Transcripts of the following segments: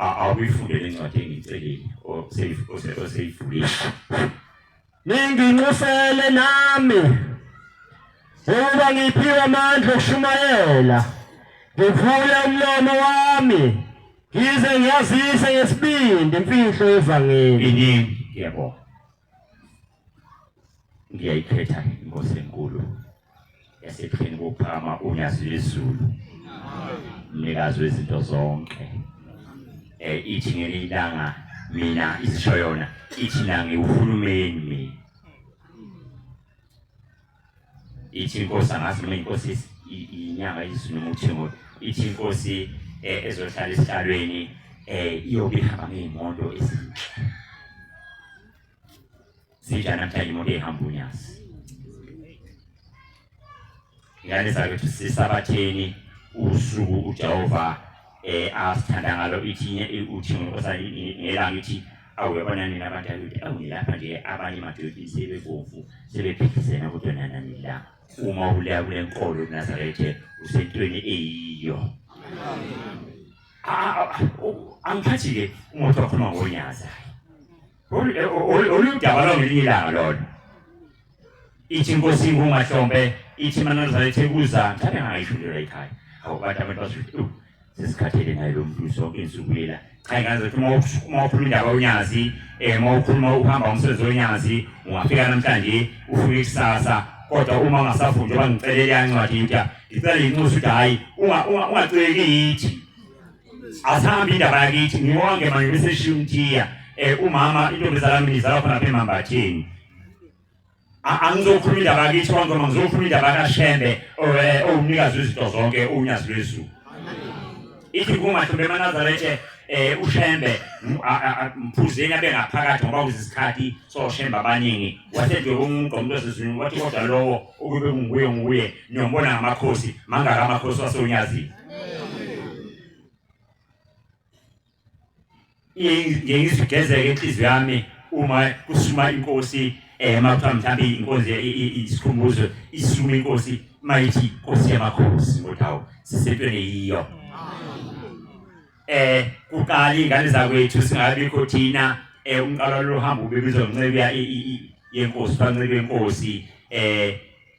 awuyifundele incwadi engiyithelile oseyifundile. Ninginxusele nami ukuba ngiphiwe amandla okushumayela, ngivule umlomo wami ngize ngiyazise ngesibindi imfihlo yevangeli. Iningi ngiyabonga. Ngiyayikhetha inkosi enkulu yasepheni kokuphakama unyazi lwezulu, mnikazi wezinto zonke. Ithi ngelinye ilanga mina isisho yona ithi na ngiwuhulumeni mina. Ithi inkosi angazi noma inkosi inyanga izulu nguthengo, ithi inkosi ezohlala esihlalweni iyobe ihamba ngey'moto ezinhle. Zinjani namhlanje imoto ehamba unyazi? Ngane zakwethu sisabatheni usuku uJehova asithanda ngalo, ithi uthi ngelanga ithi awuyabona nina abantu ukuthi awungilapha nje abanye amadoda sebebovu sebephikisena kodwa nani la uma uleya kule nkolo kuNazarethe usentweni eyiyo. Angiphathi-ke umuntu wakhuluma ngonyaza oludaba lo ngelinye ilanga lolo. Ithi inkosi kungahlombe, ithi maNazarethe kuza mhlawumbe ngayishulelwa ekhaya. Abantu abantu basuthi sesikhathele naye lo muntu zonke insuku lela. Cha ngaze uma ukhuluma indaba yonyazi, uma ukhuluma uhamba umsebenzi wonyazi, ungafika namhlanje ufike kusasa, kodwa uma ungasafundi njengoba ngicelele yancwadi ukuthi ngicela inxusa ukuthi hayi ungaceki yithi asihambe indaba yakithi ngiwonke manje bese shuntiya umama intombazana yami izalwa khona lapha eMambatheni. Angizokhuluma indaba yakithi konke, ngizokhuluma indaba kaShembe owumnikazi wezinto zonke unyazi lwezulu. Ithi kungahlombe eNazarethe uShembe mphuzeni abe ngaphakathi ngoba kuzisikhathi soShembe abaningi wasenjwe umnqondo wesizulu wathi kodwa lowo ukube nguye niyombona ngamakhosi mangaka amakhosi wasonyazini. Ngiyizigezeke inhliziyo yami uma kusuma inkosi makuthiwa mhlawumbe inkonzo isikhumbuzo isuma inkosi mayithi nkosi yamakhosi ngothi hawu sisentweni eyiyo. Kuqala ingane zakwethu singabikho thina umqalo lo hamba ubebizwa ngencebe yenkosi, kancebe yenkosi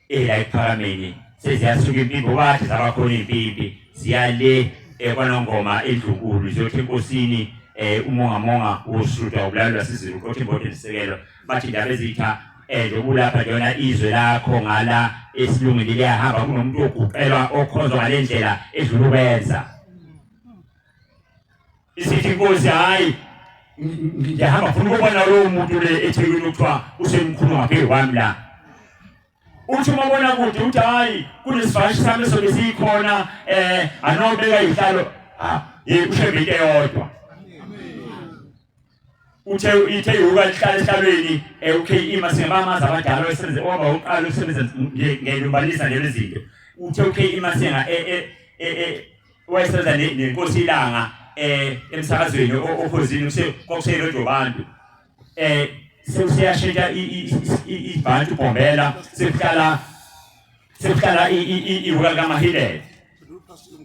la ePhakameni seziyasuka impimbi bathi zabakhona impimbi ziyale kwaNongoma eNdlunkulu ziyothi enkosini umongamonga uSutha ubulalwa sizulu kodwa imbodo ndisekelo bathi indaba ezitha lokulapha yona izwe lakho ngala esilungile liyahamba kunomuntu oguqelwa okhonzwa ngalendlela edlula ukwenza. Isithi inkosi hayi ngiyahamba funa ukubona lowo muntu le eThekwini okuthiwa usemkhulu ngaphezu kwami la. Uthi uma ubona kude uthi hayi kunesivashi sami esobe sikhona anobeka ihlalo uShembe into eyodwa. Ithe yuka lihlala esihlalweni okay imasinga abadala osebenza oba uqala usebenza ngelumbalisa lezi zinto. Uthe okay imasinga wayesebenza nenkosi ilanga emsakazweni ophozini kwakuseyilodwa abantu. Sesiyashintsha iBantu Bombela sekuhlala iwuka likaMahilele.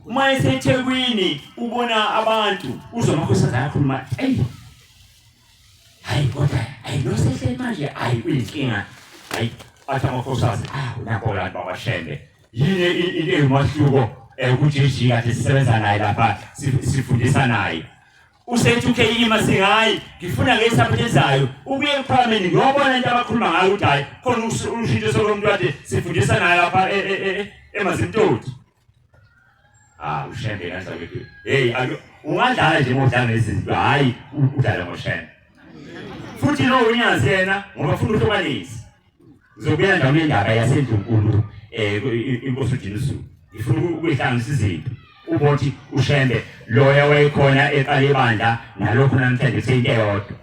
Uma eseThekwini ubona abantu uzomakhosazana akhuluma hayi kodwa ayinosehle manje kuyinkinga athi amakhosazi nakho la bakwaShembe yini into eyumahluko ukuthi ijika sisebenza naye lapha sifundisa naye. Usethi okay imasinga hayi ngifuna ngesapho ezayo ubuye ePhakameni ngiyobona into abakhuluma ngayo ukuthi hayi khona ushintsho sokumuntu kade sifundisa naye lapha eMazimtoti. uShembe kanjalo ukuthi hey ungadlala nje ngodlala nezinto hayi udlala ngoShembe. Futhi lo unyazi yena ngoba ufuna ukuhlukanisa. Ngizobuya ndawo indaba yaseNdlunkulu inkosi uJesu. Ngifuna ukuyihlanganisa izinto. Ubothi uShembe loya wayekhona eqala ibandla nalokho namhlanje seyinto eyodwa.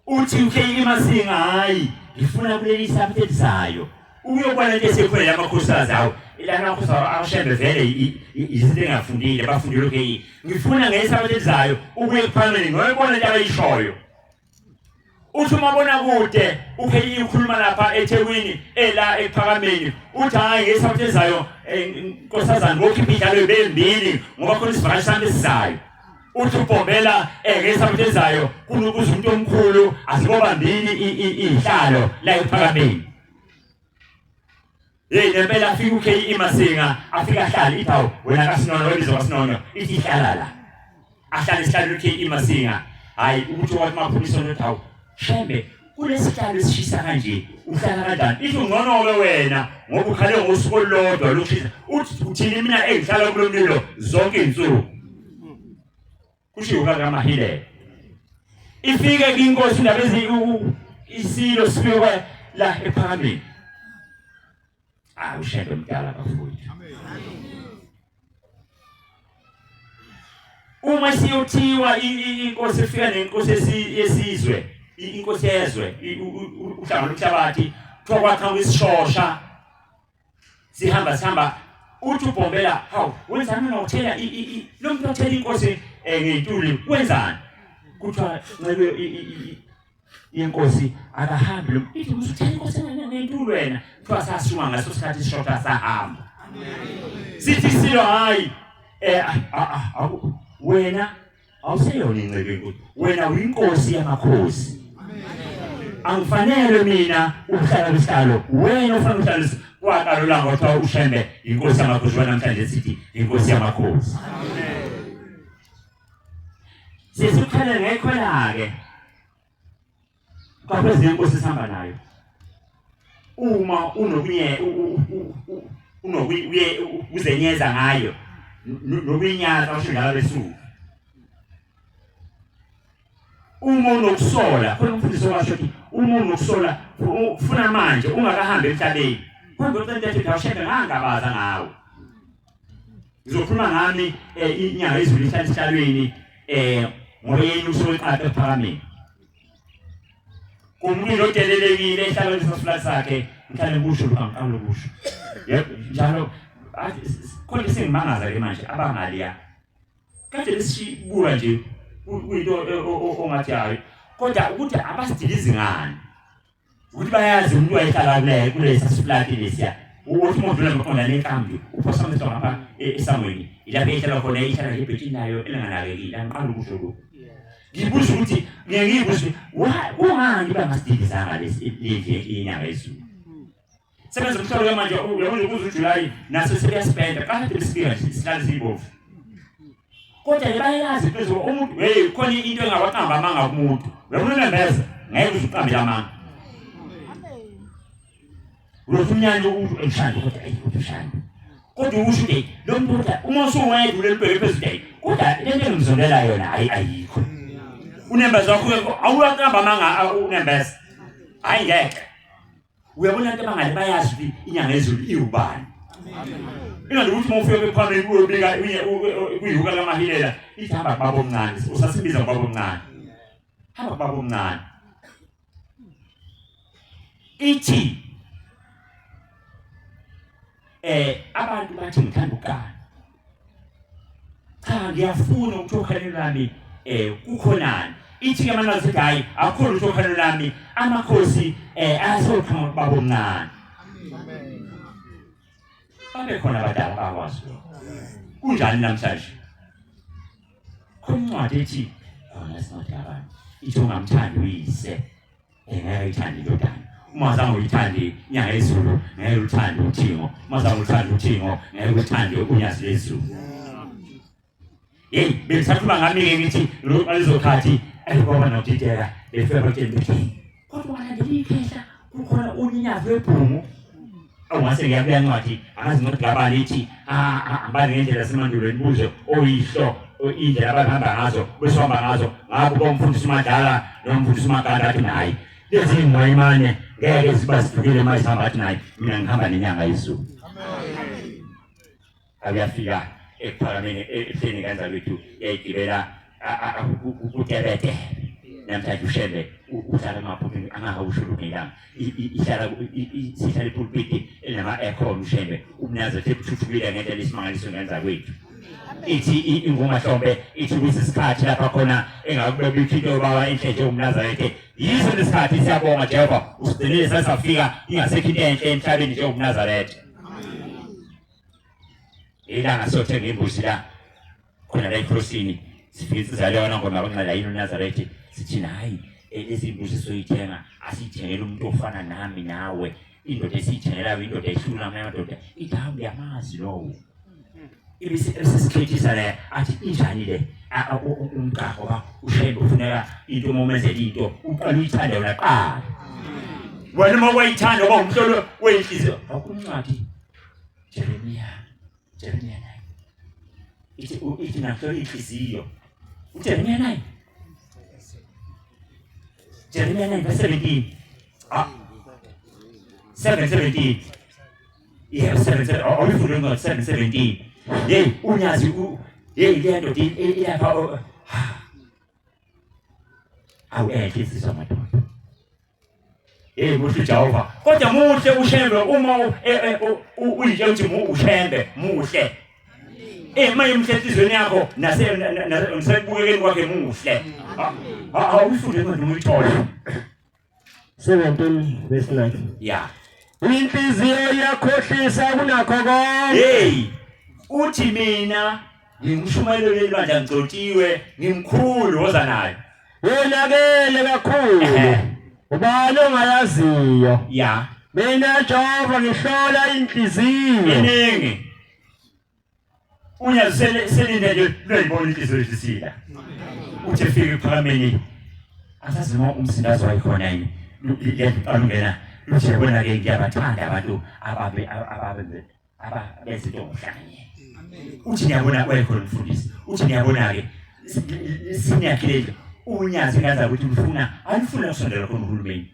Uthi okay imasinga hayi ngifuna kuleli sapho elizayo. Uyobona into esekhona lamakhosazi awo. Ilana amakhosazi aShembe vele izinto engafundile bafundile okay. Ngifuna ngesapho elizayo ubuye ePhakameni ngoyibona into abayishoyo. uthi umabona kude ukhe ukhuluma lapha eThekwini la ePhakameni uthi hayi ngesabuthe ezayo inkosazana ngokhipha idlalo ibembili ngoba khona isivakashi sami esizayo uthi uBhombela ngesabuthe ezayo kunokuza umuntu omkhulu aziboba mbili ihlalo la ePhakameni nempela afika ukhe iMasinga afika ahlala ithawu wena kaSinono webizwa kaSinono ithi ihlala la ahlala isihlalo ukhe iMasinga hayi ukuthi wathi maphuliso nothawu Shembe kulesihlalo esishisa kanje uhlala kanjani ithi ungcono ke wena ngoba ukhale ngosuku olodwa lokushisa uthi uthini mina engihlala kulomlilo zonke izinsuku kushiwo kaMahile ifike inkosi indaba isilo sifike la ePhakameni uShembe mdala bafowethu uma siyothiwa inkosi efika nenkosi yesizwe inkosi yezwe uhlanga lokuhlabathi kuthiwa kwakha isishosha sihamba uthi uBhombela hawu wenzani nokuthela lo muntu othela inkosi ngentuli wenzani kuthiwa ncebe inkosi akahambi lo ithi usuthela inkosi ngentuli wena kuthiwa sasuma ngaso sikhathi isishosha sahamba sithi silo hayi wena awuseyona incebe inkosi wena uyinkosi yamakhosi angifanele mina ukuhlala kwisihlalo wena ufana ukuhlala kwakalo la ngothiwa uShembe inkosi yamakhosi wena namhlanje sithi inkosi yamakhosi sesikhale ngekho la ke kwaphezulu inkosi sihamba nayo uma unokuye uzenyeza ngayo nokuyinyaza ushindala besuku uma unokusola khona umfundisi washo ukuthi uma unokusola ufuna manje ungakahambi emhlabeni konke ucela ukuthi awushebe ngangabaza ngawo ngizokhuluma ngami inyanga izulu ihlala esihlalweni ngoba yena usuke eqaphe ePhakameni kumlilo odelelekile ehlala lesifula sakhe mhlawumbe kusho lukankalo kusho yebo njalo khona singimangaza ke manje abangaliya kade lesibuka nje kuyinto ongathi hayi kodwa ukuthi abasidilizi ngani ukuthi bayazi umuntu wayehlala kulesi siflati lesiya uthi umuntu leqonda lenkambi uphosa umuntu ngapha esamweni ilapha ehlala khona ihlala lebhethini nayo elinganakekile angiqala ukusho lokho ngibuza ukuthi ngiyibuza kungani bangasidilizanga lesi inyanga yezulu sebenza umhlolo manje uyabona ukuthi uJuly naso siyasipenda kade besifika isihlalo sibovu kodwa bayazi phezulu umuntu khona into engawaqamba amanga kumuntu uyabona nembeza ngeke uziqambe amanga ulofunyana umuntu emshando kodwa ushando kodwa usho ukuthi lo muntu uma usuwedwa lempela phezulu kodwa lento engizondela yona ayikho unembeza wakho awuqamba amanga unembeza hayi ngeke uyabona into abangale bayazi ukuthi inyanga yezulu iwubani Ina ukuthi mufike bephambili kuyobika kuyuka lamahilela ihamba babo omncane usasibiza babo omncane hamba babo omncane ithi abantu bathi ngithanda ukugana cha ngiyafuna ukuthokhana lami kukhonani ithi ke manje sithi hayi akho ukuthokhana lami amakhosi asokhama babo omncane babe khona abadala bakwazi kunjani namhlanje kuncwadi ethi khona singathi abantu ithi ungamthandi uyise ngeke uyithande indodana uma zange uyithande inyanga yezulu ngeke uthande uThingo uma zange uthande uThingo ngeke uthande unyasi lezulu bengisakhuluma ngami-ke ngithi lezokhathi ayikoba nokutiteka befika batshela ukuthi kodwa walandela ikhehla kukhona unyinyazi webhungu awase ngiyabuya ncwadi angazi ukuthi ngabani ithi ambani ngendlela semandulweni buze oyihlo indlela abahamba ngazo besihamba ngazo ngabo bomfundisi uMadala nomfundisi uMaganda athi nayi lezi ingwayimane ngeke ziba sifikile manje sihamba athi nayi mina ngihamba nenyanga yezulu abuyafika ePhakameni ehleni kanza lethu yayigibela ukutebete namhlanje uShembe uhlala emaphuthini angahawushulu ngelanga ihlala sihlala ipulpiti elama aircon uShembe umnazo ethuthukile ngendlela isimangaliso ngenza kwethu ithi ingumahlombe ithi kuyisikhathi lapha khona engakubeka ikhito baba enhleje umnaza yethe yiso lesikhathi siyabonga Jehova usigcinile sasafika ingasekho into enhle emhlabeni njengoNazaretha. Ilanga sothenga imbuzi la khona la eCrossini sifike sizalwana ngoma abanqala yini uNazaretha sithi hayi lezi mbuzi soyithenga asithengele umuntu ofana nami nawe indoda esithengelayo indoda ehlula amadoda idawu yamazi lowo ibisikhethisa la athi injani le umqaqo ba ushembe ufuneka into momenzela into uqala uyithanda wena qala wena mawayithanda ngoba umhlolo wenhliziyo akuncwadi Jeremiah ithi nahlolo inhliziyo uJeremiah 9 Jeremiah 9 verse 17 7:17 yeah 7:17 awufunde ngo 7:17 hey unyazi hey lento ilapha awuhlisi madoda hey muhle Jehova kodwa muhle ushembe uma uyike uthi ushembe muhle maye umhlethizweni yakho nasebukekeni kwakhe muhle awufunde ngo umthole 17 verse 9 yeah inhliziyo iyakhohlisa kunakho konke hey uthi mina ngimshumayelo lebandla ngcotshiwe ngimkhulu woza nayo wonakele kakhulu ubani ongayaziyo ya mina Jehova ngihlola inhliziyo iningi unyazisele selindele lwayibona inhliziyo isisila uthi fike ephakameni asazi noma umsindazo wayikhona yini liyaqalungena uthi yabona ke ngiyabathanda abantu ababezinto ngohlanye uthi niyabona wayikhona umfundisi uthi niyabona ke sinyakhile unyazi ngaza ukuthi ufuna alifuna usondela khona uhulumeni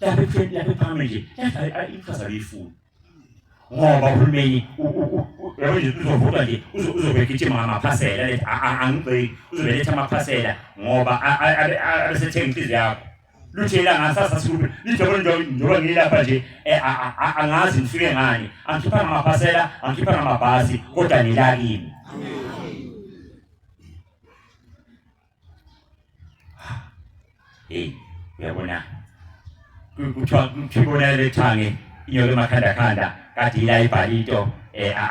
lapha phambi nje lapha imfaza lifuna ngoba uhulumeni yabona uzovula nje uzobekithima amaphasela lethi angibheki uzobeletha amaphasela ngoba abesethenga inhliziyo yakho luthela ngasasa sikhulu lidobona njoba ngilapha nje angazi ngifike ngani angikhipha amaphasela angikhipha amabhasi kodwa nilakini uyabona kuthiwa le thange inyoke emakhanda kade ila ibhalito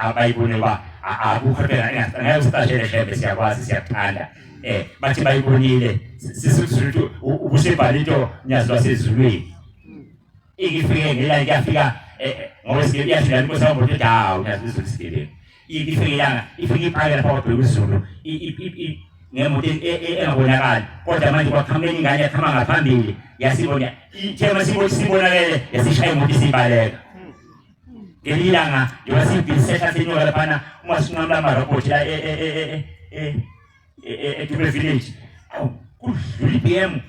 abayibone ba akukho phela ngeke usitashele shebe siyakwazi siyakuthanda bathi bayibonile sisizulu ubusebhalito nyazi wasezulwini ikifike ngela iyafika ngoba siyafika ngoba ukuthi dawo nyazi isisikele ikifike ilanga ifike iphakela lapha kwaBhekuzulu ngemoto engabonakali kodwa manje kwakhambeni ingane yakhamba ngaphambili yasibona ithema sibonakele yasishaya imoto isibaleka ngelilanga yosibhisehla senyoka laphana uma sinqamla amarobot la Dube village kudlula iBM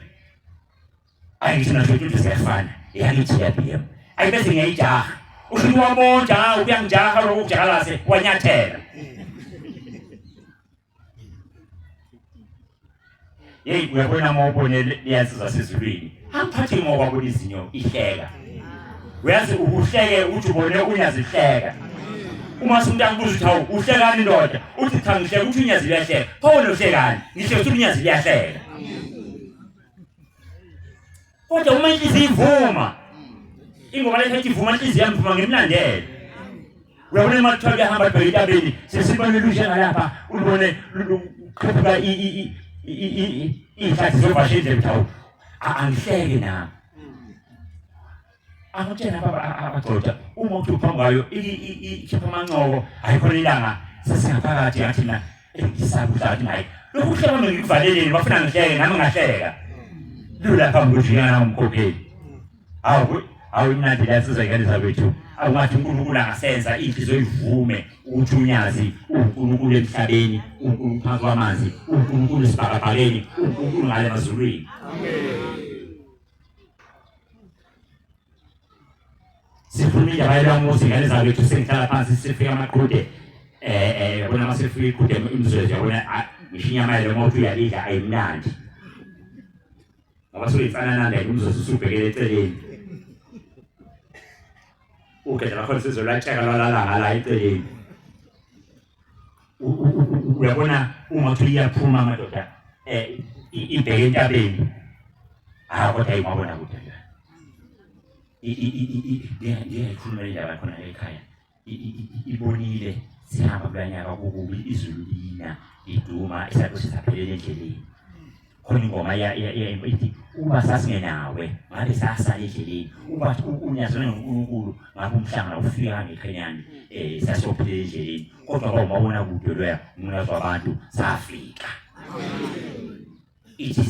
ayisho nasho ukuthi siyafana iyangithi ya BM ayibese ngiyayijaha ushini wamonja uyangijaha lo ukujakalase wanyathela hey uyabona mawubone liyasizwa sezulwini angiphathi ngoba kulizinyo ihleka uyazi uhleke uthi ubone unyazihleka uma umuntu angibuza ukuthi uhlekani ndoda uthi cha ngihleka uthi unyazi liyahleka phone uhlekani ngihle uthi unyazi liyahleka kodwa uma inhliziyo ivuma ingoba lethi ivuma inhliziyo yami ivuma ngemlandela uyabona imathwa yahamba eBhekabeni sesibone lushe ngalapha ubone qhubeka ihlathi zobashindle mthawu angihleke na akutshela baba abagcoda uma uthi uphambayo ikhipha amanqoko ayikhona ilanga sesingaphakathi ngathi na ngisabuhlathi naye lokhu hlaba ngikuvaleleni bafuna ngihleke nami ngahleka lula phambi kujikana umkhokheli awu imnandi la sizayikhalisa bethu awungathi uNkulunkulu angasenza inhliziyo ivume ukuthi unyazi uNkulunkulu emhlabeni uNkulunkulu phansi kwamanzi uNkulunkulu esibhakabhakeni uNkulunkulu ngale mazulwini sifumile bayela umuzi ngale zabethu sengihlala phansi sifika amaqhude yabona masifika iqhude imizwezo yabona ngishinyama le moto uyalidla ayimnandi ngoba soyifana nanda imizwezo usubhekele eceleni ukhetha lakho sizolacheka lwalala la eceleni uyabona uma uthi iyaphuma amadoda ibheke entabeni kodwa ayibona kude nje ngiyayikhuluma indaba khona ekhaya ibonile sihamba kulanyaka kukubi izulu lina iduma isakho sisaphelele endleleni khona ingoma ithi uba sasingenawe ngabe sasala endleleni uba unyazwe nguNkulunkulu ngabe umhlanga ufika ngeKhenyani sasophelele endleleni kodwa kwawumabona kude loya umnqazo wabantu safika ithi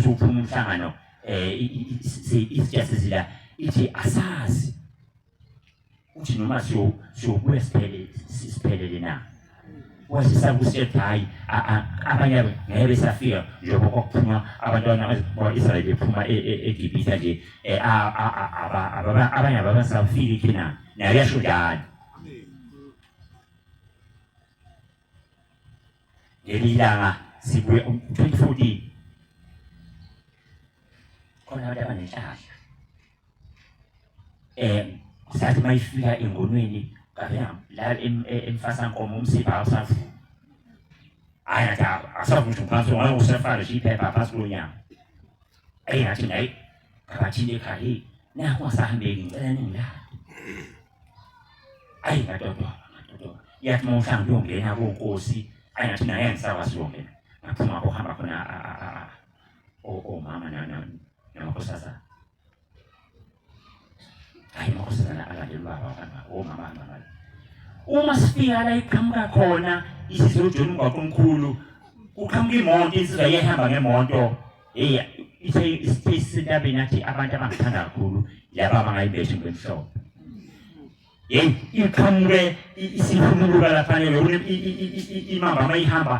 sophuma umhlangano isijasizila ithi asazi uthi noma siyobuya siphelele na wasisakusethi hayi abanye ngeke safika njengoba kwakuphuma abantwana baka-Israyeli bephuma eGibhithe nje abanye abasafika eKhenani naye yasho njalo ngelilanga sibuye 2014 khona abantu abanenhlahla sathi mayifika engonweni kavela la emfasankomo umsipha awusavu ayathi asavuthi ngaphansi ngoba usafara iphepha phasi lonyaka ngathi nayi kabathile ekhaya nakho ngasahambeki ngicela ningilapha ngadodo yathi mawuhlanga uyongena konkosi ngathi naye ngisakwazi ukungena ngaphuma kohamba khona omama namakhosazana makhosazana alandelwa omama uma sifika la iqhamuka khona isizwe uJohn umgwaqo omkhulu kuqhamuka imoto insizwa yehamba ngemoto ithe isentabeni athi abantu abangithanda kakhulu laba abangayibethi ngomhlobo iqhamuke isifumuluka laphana imamba mayihamba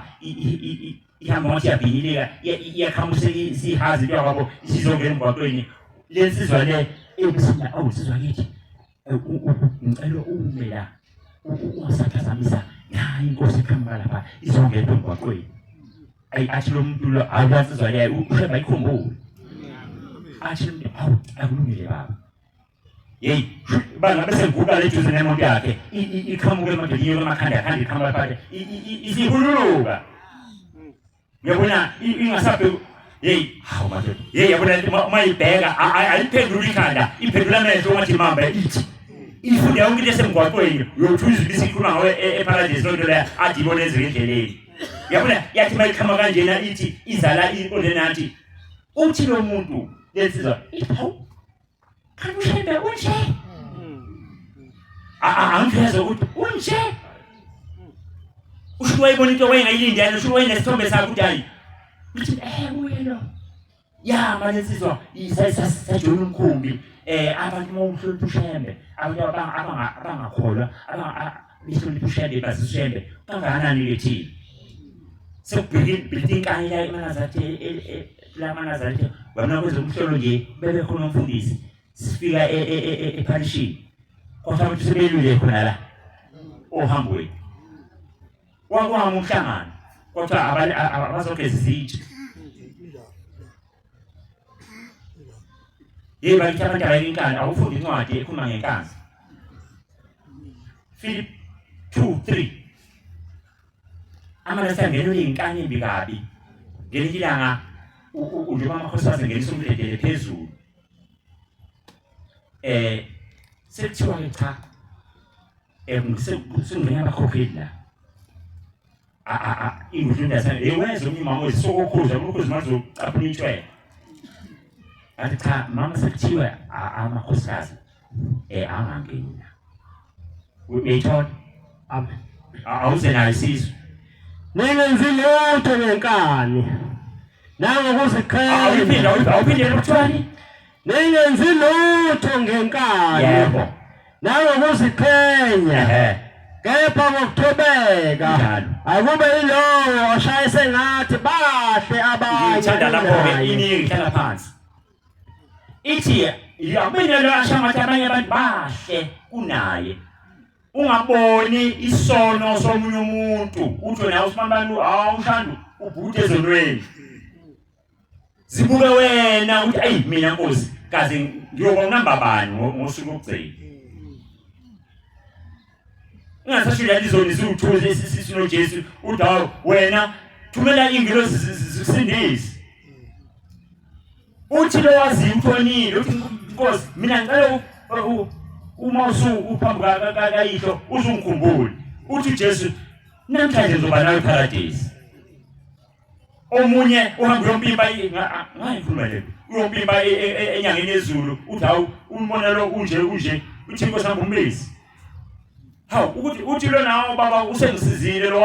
ihamba ngathi yabhinileka iyaqhamuka isihazi kwabo isizongena emgwaqweni lensizwa le ebusina awusizwa kithi ngicela ume la ungasaphazamisa nayi inkosi eqhamuka lapha izongena emgwaqweni athi lo muntu lo awasizwa le usheba ikhumbule athi akulungile baba banga bese nguka lethuze nemoto yakhe iqhamuka emadolini yamakhanda yakhanda iqhamuka phakathi isihululuka ngiyabona ingasaphe hawu madoda yabona mayibheka ayiphendula ikhanda iphendula amehlo ngathi mamba ithi ifunde yonke into esemgwaqweni uyothuza bisikhuluma ngawe eparadise lonto leya athi ibona ezike endleleni yabona yathi mayiqhama kanjena ithi izala iqonde nathi uthi lo muntu lensizwa hawu kanti ushembe unje angiveza ukuthi unje usho wayibona into wayengayilindele usho wayenesithombe sakho ukuthi hayi uthi uyelo manje sizwa isayijona umkhumbi abantu mawuhlonipha ushembe abantu abangakholwa behlonipha ushembe bazishembe kangakanani lethini sekubhilidi inkani la eManazaretha wabona kwezomhlolo nje bebekhona umfundisi sifika eParishini kodwa abantu sebelule khona la ohambweni kwakwami umhlangano kodwa abazogeza izitsha bakithi abantu abayinkani awufundi incwadi ekhuluma ngenkazi Philip 2:3 amalesa ngelo inkani embi kabi ngelinye ilanga njengoba amakhosikazi ngenisa umledele phezulu sekuthiwa ke cha sengingena abakhokheli la ingudlunda sane wenza umnyama wesokokhuza ukukhuza manje ucaphula intshwele athi cha mama sekuthiwa amakhosikazi angangeni la uyithola awuze nayo isizwe ningenzi lutho ngenkani nangokuziqhenya awuphinde lokuthwani ningenzi lutho ngenkani yebo nangokuziqhenya kepha ngokuthobeka akube yilowo oshayise ngathi bahle abanye ngithanda lapho-ke iningi ihlala phansi ithi yamina lo ashamathi abanye abantu bahle kunaye ungaboni isono somunye umuntu uthi wena usimambani awushanda ubhude ezonweni zibuke wena uthi mina Nkosi kaze ngiyoba unamba bani ngosuku lokugcina ungasashila izoni ziwuthuze sisino Jesu uthi wena thumela ingilosi zisindise uthi lo wazi uthonile uthi Nkosi mina ngicela uma uphambi kayihlo uzungikhumbule uthi Jesu namhlanje ngizoba nawe eparadise. Omunye uhamba uyompimba ngayikhuluma le uyompimba enyangeni yezulu uthi hawu umbona lo unje uthi Nkosi sami umbezi. Hawu uthi lo nawo baba usengisizile lo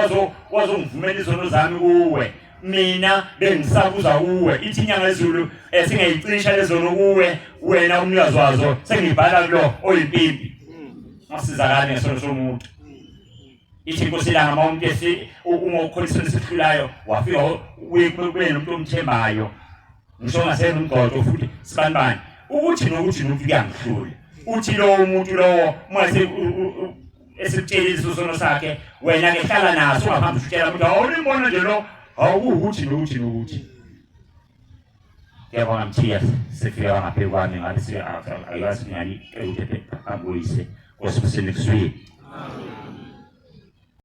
wazongivumela izono zami kuwe. Mina bengisabuza uwe ithi inyanga yezulu singayicisha lezono kuwe wena umnikazi wazo sengibhala kulo oyimpimpi. Masizakane ngesono somuntu. Ithi Nkosi la ngama umuntu uma ukholisana isihlulayo wafika uye nomuntu omthembayo. Ngisho ngasena umgqoqo futhi sibanibani ukuthi nokuthi kuyangihlula. Uthi lo umuntu lo mase esitshela isono sakhe wena ke hlala naso ungaphambi ukutshela umuntu awulimbona nje lo awukuthi nokuthi. Yabona mthiya sefika ngaphe kwami ngathi siyazi ngani ukuthi abuyise Nkosi kusini kuswi.